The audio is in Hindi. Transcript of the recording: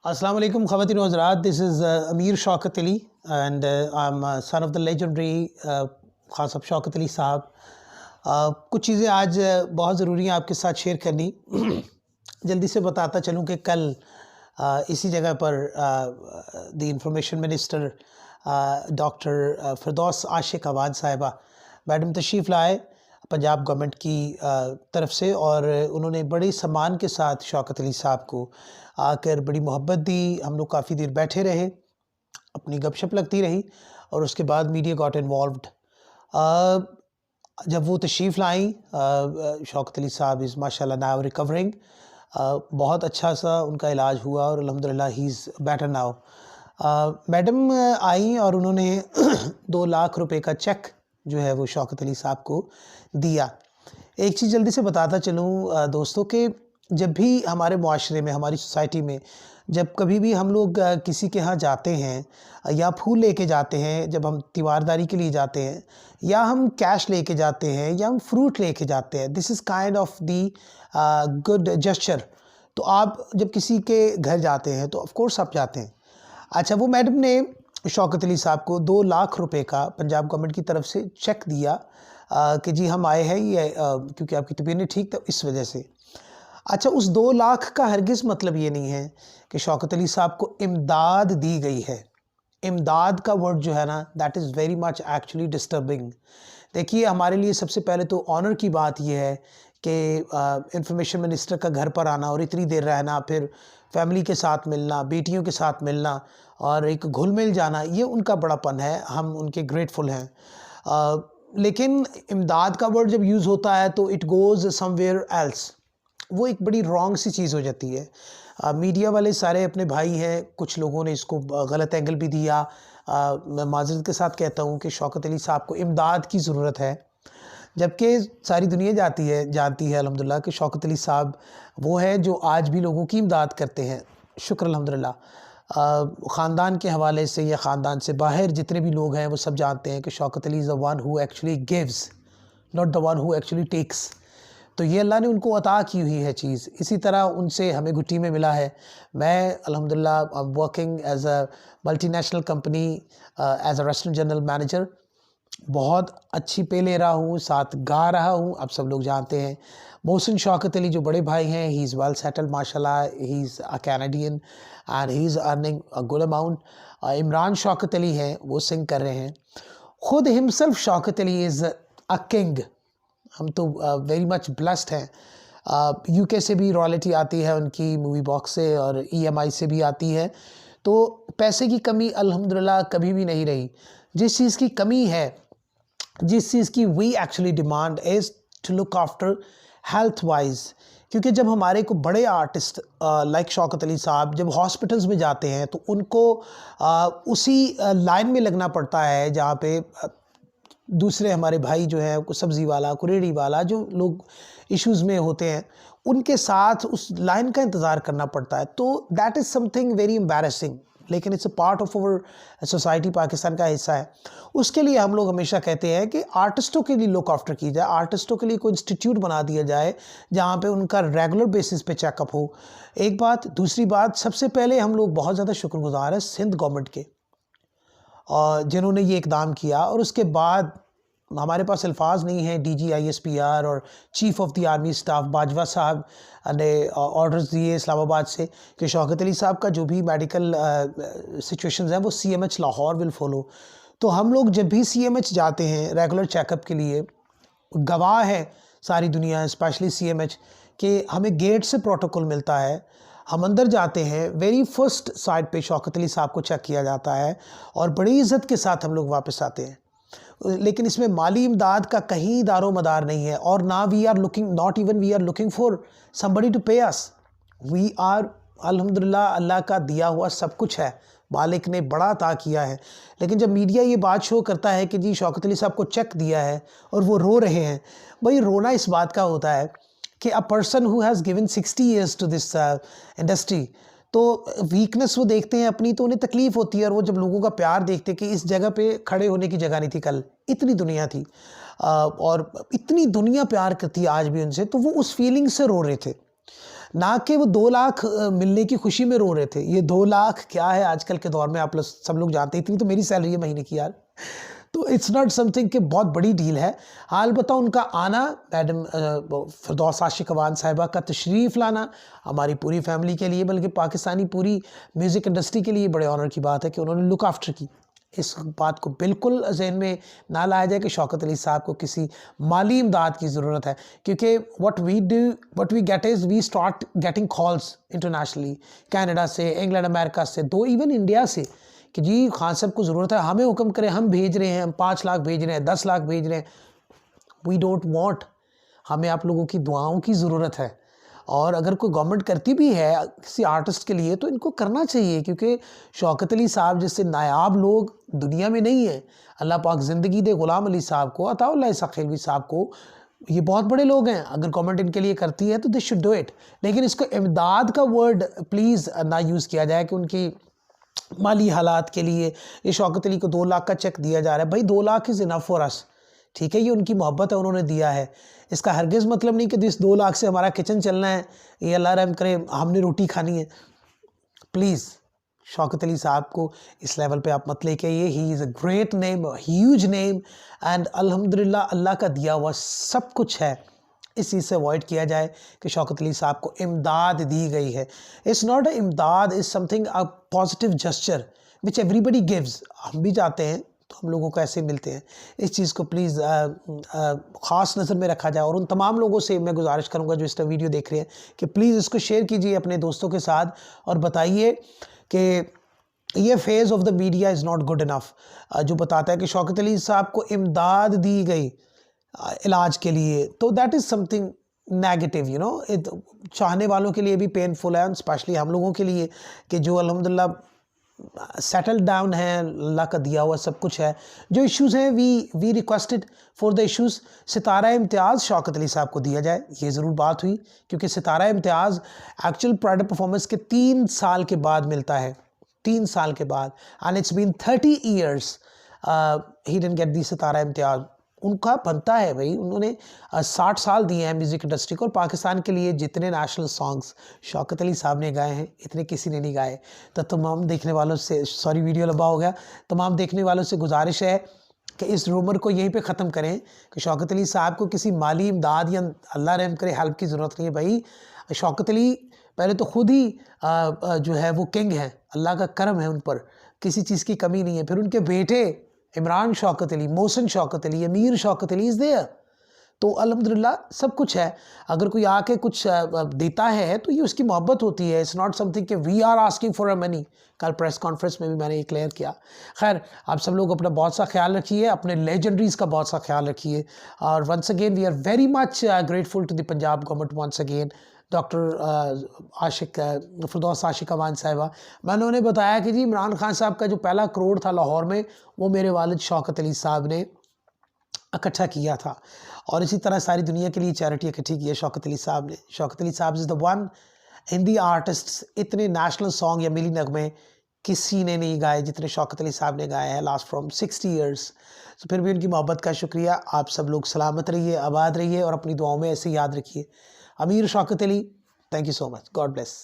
Assalamu alaikum ख़वातीन व हज़रात, दिस इज़ अमीर Shaukat Ali and I am son of the legendary Khan साहब शौकत अली साहब। कुछ चीज़ें आज बहुत ज़रूरी हैं आपके साथ शेयर करनी। जल्दी से बताता चलूँ कि कल इसी जगह पर the information minister doctor Firdaus आशिक अवान साहिबा मैडम तशरीफ़ लाए पंजाब गवर्नमेंट की तरफ से, और उन्होंने बड़े सम्मान के साथ शौकत अली साहब को आकर बड़ी मोहब्बत दी। हम लोग काफ़ी देर बैठे रहे, अपनी गपशप लगती रही, और उसके बाद मीडिया गॉट इन्वॉल्व्ड। जब वो तशरीफ़ लाई, शौकत अली साहब इज़ माशाल्लाह नाउ रिकवरिंग। बहुत अच्छा सा उनका इलाज हुआ और अल्हम्दुलिल्लाह he is better now. Madam आई और उन्होंने 2 लाख रुपए का चेक जो है वो शौकत अली साहब को दिया। एक चीज़ जल्दी से बताता चलूँ दोस्तों कि जब भी हमारे मुआशरे में, हमारी सोसाइटी में, जब कभी भी हम लोग किसी के यहाँ जाते हैं या फूल लेके जाते हैं, जब हम तीवारदारी के लिए जाते हैं, या हम कैश लेके जाते हैं, या हम फ्रूट लेके जाते हैं, this is kind of the good gesture. तो आप जब किसी के घर जाते हैं तो ऑफ कोर्स आप जाते हैं। अच्छा, वो मैडम ने शौकत अली साहब को 2 लाख रुपए का पंजाब गवर्नमेंट की तरफ से चेक दिया कि जी हम आए हैं ये क्योंकि आपकी तबीयत नहीं ठीक, तो इस वजह से। अच्छा, उस 2 लाख का हरगिज़ मतलब ये नहीं है कि शौकत अली साहब को इमदाद दी गई है। इमदाद का वर्ड जो है ना, that is very much actually disturbing. देखिए, हमारे लिए सबसे पहले तो ऑनर की बात यह है कि इंफॉर्मेशन मिनिस्टर का घर पर आना और इतनी देर रहना, फिर फैमिली के साथ मिलना, बेटियों के साथ मिलना और एक घुल मिल जाना, ये उनका बड़ापन है, हम उनके ग्रेटफुल हैं। लेकिन इमदाद का वर्ड जब यूज़ होता है तो इट गोज़ समवेयर एल्स, वो एक बड़ी रॉन्ग सी चीज़ हो जाती है। मीडिया वाले सारे अपने भाई हैं, कुछ लोगों ने इसको गलत एंगल भी दिया। मैं माज़रत के साथ कहता हूँ कि शौकत अली साहब को इमदाद की ज़रूरत है, जबकि सारी दुनिया जानती है अल्हम्दुलिल्लाह कि शौकत अली साहब वो है जो आज भी लोगों की इमदाद करते हैं। शुक्र अल्हम्दुलिल्लाह। ख़ानदान के हवाले से या ख़ानदान से बाहर जितने भी लोग हैं वो सब जानते हैं कि Shaukat Ali is the one who actually gives, not the one who actually takes. तो ये अल्लाह ने उनको अता की हुई है चीज़। इसी तरह उनसे हमें घुट्टी में मिला है। मैं अल्हम्दुलिल्लाह I am working as a multinational company as a restaurant general manager. बहुत अच्छी पे ले रहा हूँ, साथ गा रहा हूँ, आप सब लोग जानते हैं। मोहसिन शौकत अली जो बड़े भाई हैं, ही इज़ वेल सेटल्ड माशाल्लाह, he is a Canadian and he is earning a good amount. Imran Shaukat Ali हैं, वो सिंग कर रहे हैं। ख़ुद himself Shaukat Ali is a king. हम तो वेरी मच ब्लेस्ड हैं। यूके से भी रॉयल्टी आती है उनकी मूवी बॉक्स से, और ईएमआई से भी आती है। तो पैसे की कमी अल्हम्दुलिल्लाह कभी भी नहीं रही। जिस चीज़ की कमी है, जिस चीज़ की we actually demand is to look after health wise. क्योंकि जब हमारे को बड़े आर्टिस्ट लाइक शौकत अली साहब जब हॉस्पिटल्स में जाते हैं तो उनको उसी लाइन में लगना पड़ता है जहाँ पे दूसरे हमारे भाई जो हैं, कोई सब्ज़ी वाला, कोई रेहड़ी वाला, जो लोग इश्यूज़ में होते हैं, उनके साथ उस लाइन का इंतज़ार करना पड़ता है। तो that is something very embarrassing, लेकिन it's a part of our society, Pakistan का हिस्सा है। उसके लिए हम लोग हमेशा कहते हैं कि आर्टिस्टों के लिए लुक आफ्टर की जाए, आर्टिस्टों के लिए कोई इंस्टीट्यूट बना दिया जाए जहाँ पे उनका रेगुलर बेसिस पे चेकअप हो। एक बात। दूसरी बात, सबसे पहले हम लोग बहुत ज़्यादा शुक्रगुज़ार हैं सिंध गवर्नमेंट के, और जिन्होंने ये इकदाम किया। और उसके बाद हमारे पास अल्फाज नहीं है, डीजी आईएसपीआर और chief of the army staff Bajwa साहब ने ऑर्डर्स दिए इस्लामाबाद से कि शौकत अली साहब का जो भी मेडिकल सिचुएशंस हैं वो सीएमएच लाहौर विल फॉलो। तो हम लोग जब भी सीएमएच जाते हैं रेगुलर चेकअप के लिए, गवाह है सारी दुनिया, स्पेशली सीएमएच, कि हमें गेट से प्रोटोकॉल मिलता है। हम अंदर जाते हैं, वेरी फर्स्ट साइड पे शौकत अली साहब को चेक किया जाता है और बड़ी इज़्ज़त के साथ हम लोग वापस आते हैं। लेकिन इसमें माली इमदाद का कहीं दारो मदार नहीं है, और ना we are looking, not even we are looking for somebody to pay us. We are अल्हम्दुलिल्लाह, अल्लाह का दिया हुआ सब कुछ है, मालिक ने बड़ा अता किया है। लेकिन जब मीडिया ये बात शो करता है कि जी शौकत अली साहब को चेक दिया है और वो रो रहे हैं, भाई रोना इस बात का होता है कि a person who has given 60 years to this industry, तो वीकनेस वो देखते हैं अपनी, तो उन्हें तकलीफ़ होती है। और वो जब लोगों का प्यार देखते कि इस जगह पे खड़े होने की जगह नहीं थी, कल इतनी दुनिया थी और इतनी दुनिया प्यार करती है आज भी उनसे, तो वो उस फीलिंग से रो रहे थे। ना कि वो 2 लाख मिलने की खुशी में रो रहे थे। ये 2 लाख क्या है आजकल के दौर में, आप लोग सब लोग जानते हैं, इतनी तो मेरी सैलरी है महीने की यार। तो इट्स नॉट समथिंग कि बहुत बड़ी डील है। हाल बताओ उनका आना, मैडम फिरदौस आशिक अवान साहिबा का तशरीफ़ लाना हमारी पूरी फैमिली के लिए, बल्कि पाकिस्तानी पूरी म्यूज़िक इंडस्ट्री के लिए बड़े ऑनर की बात है कि उन्होंने लुक आफ्टर की। इस बात को बिल्कुल ज़हन में ना लाया जाए कि शौकत अली साहब को किसी माली इमदाद की ज़रूरत है, क्योंकि what we get is we start getting calls internationally, Canada से, इंग्लैंड, अमेरिका से, दो इवन इंडिया से, कि जी खान साहब को ज़रूरत है, हमें हुक्म करें, हम भेज रहे हैं, हम 5 लाख भेज रहे हैं, 10 लाख भेज रहे हैं। वी डोंट वांट, हमें आप लोगों की दुआओं की ज़रूरत है। और अगर कोई गवर्नमेंट करती भी है किसी आर्टिस्ट के लिए तो इनको करना चाहिए, क्योंकि शौकत अली साहब जैसे नायाब लोग दुनिया में नहीं है। अल्लाह पाक ज़िंदगी दे गुलाम अली साहब को, अताउल्लाह सखीलवी साहब को, ये बहुत बड़े लोग हैं। अगर गवर्नमेंट इनके लिए करती है तो दे शुड डू इट। लेकिन इसको इमदाद का वर्ड प्लीज़ ना यूज़ किया जाए कि उनकी माली हालात के लिए ये शौकत अली को 2 लाख का चेक दिया जा रहा है। भाई 2 lakh is enough for us, ठीक है, ये उनकी मोहब्बत है, उन्होंने दिया है। इसका हरगिज़ मतलब नहीं कि इस 2 लाख से हमारा किचन चलना है, ये अल्लाह रहम करे हमने रोटी खानी है। प्लीज़ शौकत अली साहब को इस लेवल पे आप मत लेके आइए। He is a great name, huge name, and अल्हम्दुलिल्लाह अल्लाह का दिया हुआ सब कुछ है। इस चीज़ से अवॉइड किया जाए कि शौकत अली साहब को इमदाद दी गई है। इट्स नॉट अ इमदाद, is something a positive gesture which everybody gives. हम भी जाते हैं तो हम लोगों को ऐसे मिलते हैं। इस चीज़ को प्लीज़ ख़ास नज़र में रखा जाए। और उन तमाम लोगों से मैं गुजारिश करूँगा जो इस वीडियो देख रहे हैं कि प्लीज़ इसको शेयर कीजिए अपने दोस्तों के साथ और बताइए कि ये phase of the media is not good enough, जो बताता है कि शौकत अली साहब को इमदाद दी गई इलाज के लिए, तो that is something negative, you know. चाहने वालों के लिए भी पेनफुल है, स्पेशली हम लोगों के लिए कि जो अल्हम्दुलिल्लाह सेटल डाउन है, अल्लाह का दिया हुआ सब कुछ है। जो इश्यूज़ हैं we requested for the issues Sitara Imtiaz Shaukat Ali साहब को दिया जाए, ये ज़रूर बात हुई, क्योंकि Sitara Imtiaz actual pride performance के 3 साल के बाद मिलता है, 3 साल के बाद, and it's been 30 years he didn't get the Sitara Imtiaz. उनका बनता है भाई, उन्होंने 60 साल दिए हैं म्यूज़िक इंडस्ट्री को, और पाकिस्तान के लिए जितने नेशनल सॉन्ग्स शौकत अली साहब ने गाए हैं इतने किसी ने नहीं गाए। तो तमाम देखने वालों से, सॉरी वीडियो लंबा हो गया, तमाम देखने वालों से गुजारिश है कि इस रूमर को यहीं पे ख़त्म करें कि शौकत अली साहब को किसी माली इमदाद या अल्लाह रहम करे हेल्प की ज़रूरत नहीं है। भाई शौकत अली पहले तो खुद ही जो है वो किंग है, अल्लाह का करम है उन पर, किसी चीज़ की कमी नहीं है। फिर उनके बेटे इमरान शौकत अली, मोहसिन शौकत अली, अमीर शौकत अली इज़ देयर, तो अल्हम्दुलिल्लाह सब कुछ है। अगर कोई आके कुछ देता है तो ये उसकी मोहब्बत होती है। इट्स नॉट समथिंग कि we are asking for a money. कल प्रेस कॉन्फ्रेंस में भी मैंने ये क्लियर किया। खैर, आप सब लोग अपना बहुत सा ख्याल रखिए, अपने लेजेंडरीज का बहुत सा ख्याल रखिए, और once again we are very much grateful to the Punjab government once again. Doctor Ashiq Firdous Ashiq Awan साहिबा, मैंने उन्हें बताया कि जी इमरान खान साहब का जो पहला करोड़ था लाहौर में, वो मेरे वालिद शौकत अली साहब ने इकट्ठा किया था, और इसी तरह सारी दुनिया के लिए चैरिटी इकट्ठी की है शौकत अली साहब ने। शौकत अली साहब is the one Hindi artist, इतने नेशनल सॉन्ग या मिली नगमे किसी ने नहीं गाए जितने शौकत अली साहब ने गाए हैं लास्ट फ्रॉम 60 ईयर्स। तो फिर भी उनकी मोहब्बत का शुक्रिया। आप सब लोग सलामत रहिए, आबाद रहिए, और अपनी दुआओं में ऐसे याद रखिए। अमीर Shaukat Ali, thank you so much, God bless.